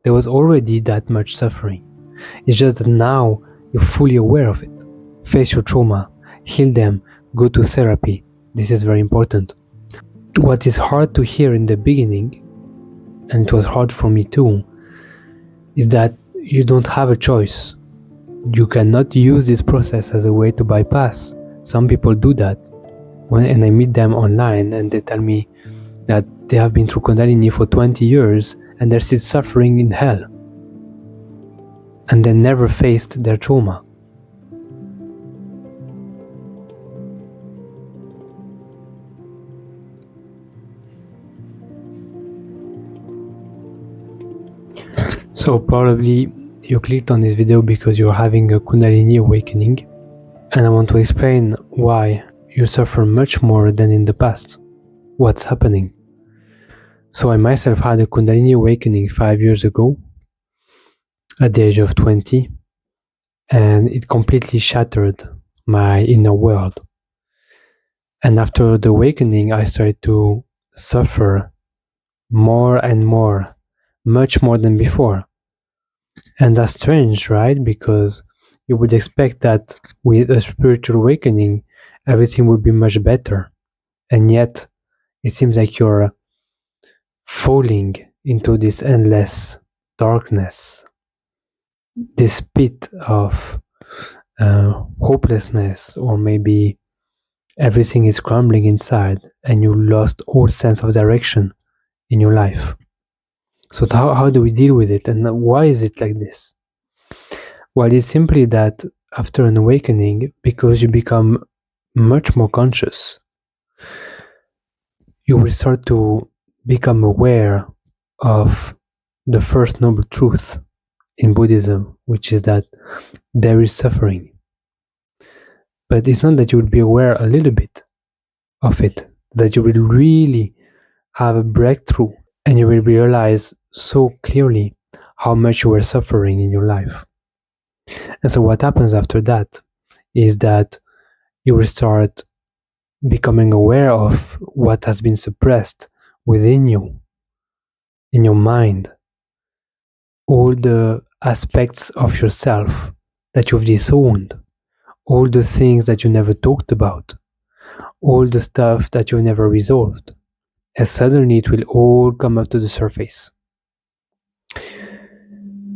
There was already that much suffering. It's just that now you're fully aware of it. Face your trauma, heal them, go to therapy. This is very important. What is hard to hear in the beginning, and it was hard for me too, is that you don't have a choice. You cannot use this process as a way to bypass. Some people do that, and I meet them online and they tell me that they have been through Kundalini for 20 years and they're still suffering in hell. And they never faced their trauma. So probably you clicked on this video because you're having a Kundalini awakening, and I want to explain why you suffer much more than in the past. What's happening? So I myself had a Kundalini awakening 5 years ago at the age of 20, and it completely shattered my inner world. And after the awakening, I started to suffer more and more, much more than before. And that's strange, right? Because you would expect that with a spiritual awakening, everything would be much better. And yet, it seems like you're falling into this endless darkness, this pit of hopelessness, or maybe everything is crumbling inside and you lost all sense of direction in your life. So how do we deal with it, and why is it like this? Well, it's simply that after an awakening, because you become much more conscious, you will start to become aware of the first noble truth in Buddhism, which is that there is suffering. But it's not that you will be aware a little bit of it, that you will really have a breakthrough and you will realize so clearly how much you were suffering in your life. And so what happens after that is that you will start becoming aware of what has been suppressed within you, in your mind, all the aspects of yourself that you've disowned, all the things that you never talked about, all the stuff that you've never resolved, and suddenly it will all come up to the surface.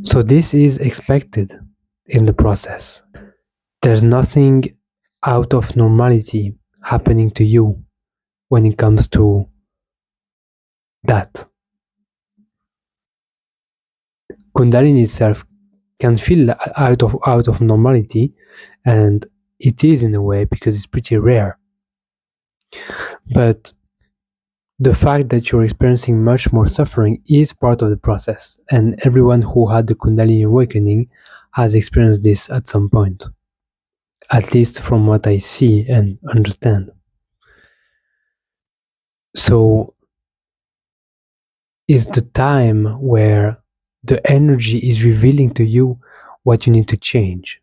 So this is expected in the process. There's nothing out of normality happening to you when it comes to that. Kundalini itself can feel out of normality, and it is in a way because it's pretty rare. But the fact that you're experiencing much more suffering is part of the process, and everyone who had the Kundalini awakening has experienced this at some point, at least from what I see and understand. So it's the time where the energy is revealing to you what you need to change,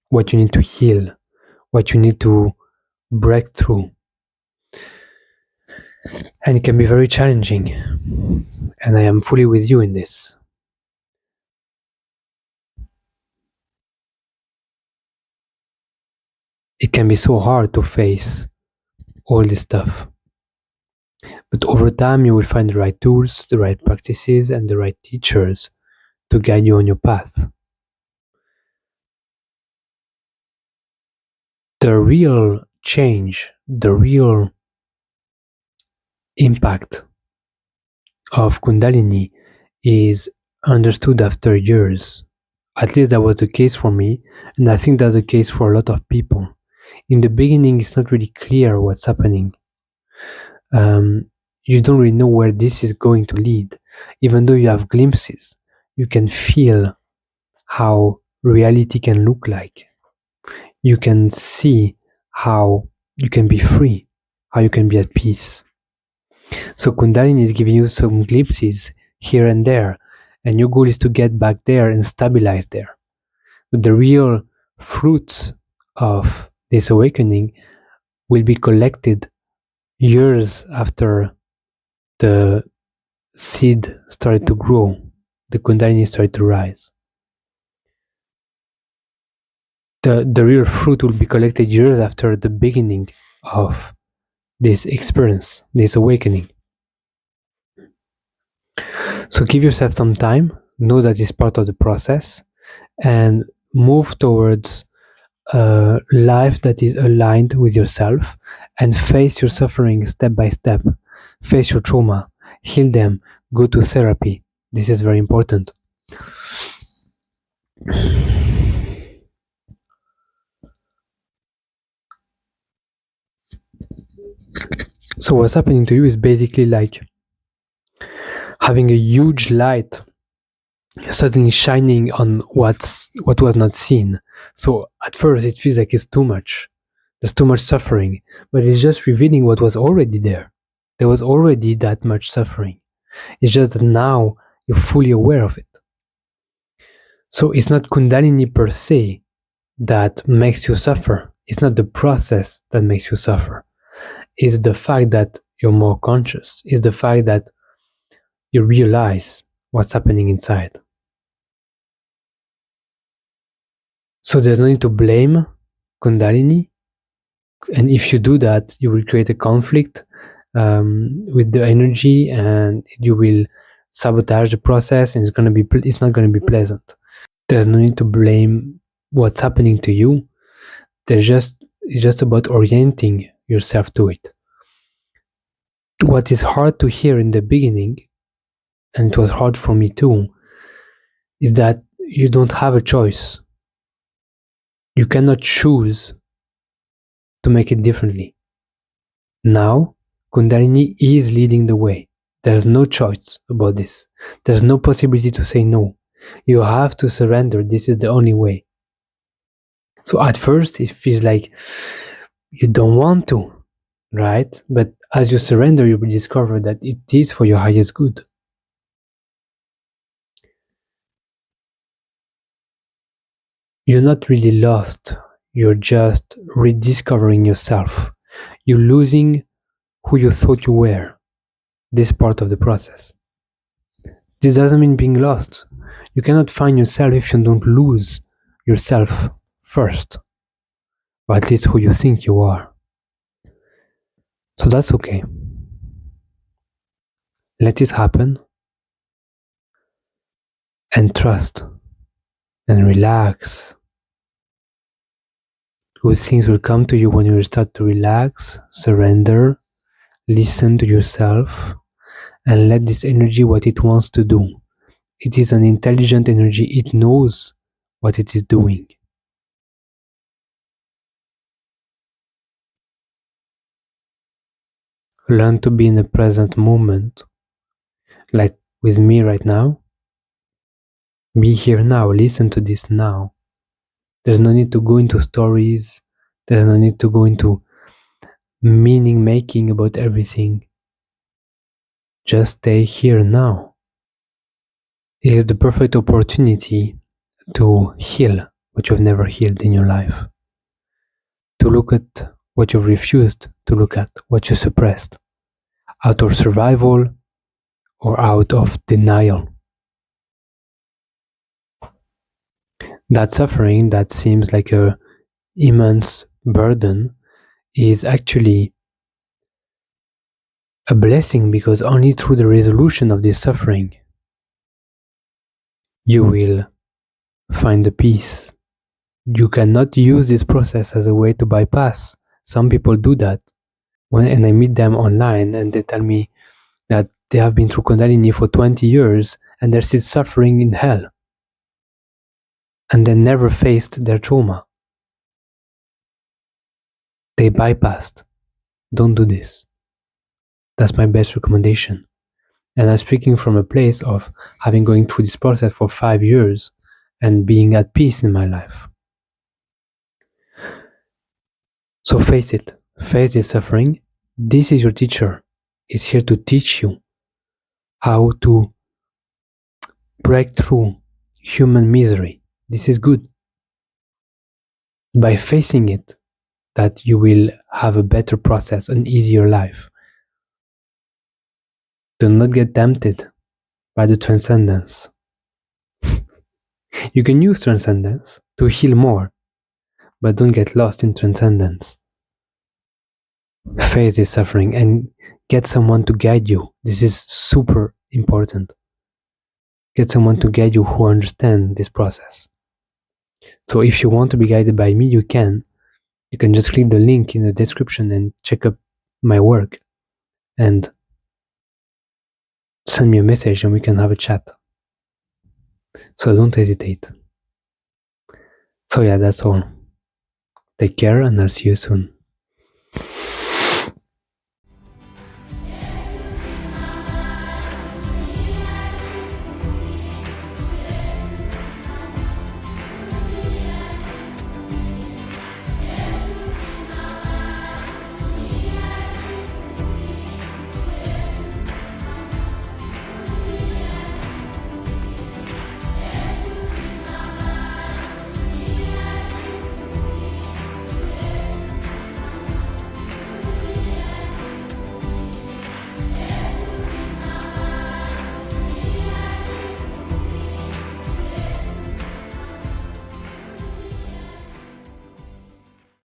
what you need to heal, what you need to break through. And it can be very challenging, and I am fully with you in this. It can be so hard to face all this stuff. But over time, you will find the right tools, the right practices, and the right teachers to guide you on your path. The real change, the real impact of Kundalini is understood after years. At least that was the case for me, and I think that's the case for a lot of people. In the beginning, it's not really clear what's happening. You don't really know where this is going to lead. Even though you have glimpses, you can feel how reality can look like. You can see how you can be free, how you can be at peace. So Kundalini is giving you some glimpses here and there, and your goal is to get back there and stabilize there. But the real fruits of this awakening will be collected years after the seed started to grow, the Kundalini started to rise. The real fruit will be collected years after the beginning of this experience, this awakening. So give yourself some time, know that it's part of the process, and move towards a life that is aligned with yourself, and face your suffering step by step. Face your trauma, heal them, go to therapy. This is very important. So what's happening to you is basically like having a huge light suddenly shining on what was not seen. So at first it feels like it's too much. There's too much suffering, but it's just revealing what was already there. There was already that much suffering. It's just that now you're fully aware of it. So it's not Kundalini per se that makes you suffer. It's not the process that makes you suffer. It's the fact that you're more conscious. It's the fact that you realize what's happening inside. So there's no need to blame Kundalini. And if you do that, you will create a conflict with the energy, and you will sabotage the process, and it's not going to be pleasant. There's no need to blame what's happening to you. It's just about orienting yourself to it. What is hard to hear in the beginning, and it was hard for me too, is that you don't have a choice. You cannot choose to make it differently. Now, Kundalini is leading the way. There's no choice about this. There's no possibility to say no. You have to surrender. This is the only way. So at first, it feels like you don't want to, right? But as you surrender, you will discover that it is for your highest good. You're not really lost. You're just rediscovering yourself. You're losing who you thought you were. This part of the process. This doesn't mean being lost. You cannot find yourself if you don't lose yourself first, or at least who you think you are. So that's okay. Let it happen, and trust, and relax. Good things will come to you when you start to relax, surrender, listen to yourself, and let this energy what it wants to do. It is an intelligent energy. It knows what it is doing. Learn to be in the present moment, like with me right now. Be here now. Listen to this now. There's no need to go into stories. There's no need to go into meaning making about everything. Just stay here now. It is the perfect opportunity to heal what you've never healed in your life. To look at what you've refused to look at, what you suppressed, out of survival or out of denial. That suffering that seems like an immense burden is actually a blessing, because only through the resolution of this suffering you will find the peace. You cannot use this process as a way to bypass. Some people do that. And I meet them online and they tell me that they have been through Kundalini for 20 years and they're still suffering in hell. And they never faced their trauma. They bypassed. Don't do this. That's my best recommendation. And I'm speaking from a place of having going through this process for 5 years and being at peace in my life. So face it. Face this suffering. This is your teacher. It's here to teach you how to break through human misery. This is good. By facing it, that you will have a better process, an easier life. Do not get tempted by the transcendence. You can use transcendence to heal more, but don't get lost in transcendence. Face this suffering and get someone to guide you. This is super important. Get someone to guide you who understands this process. So if you want to be guided by me, you can. You can just click the link in the description and check up my work and send me a message and we can have a chat. So don't hesitate. So yeah, that's all. Take care and I'll see you soon.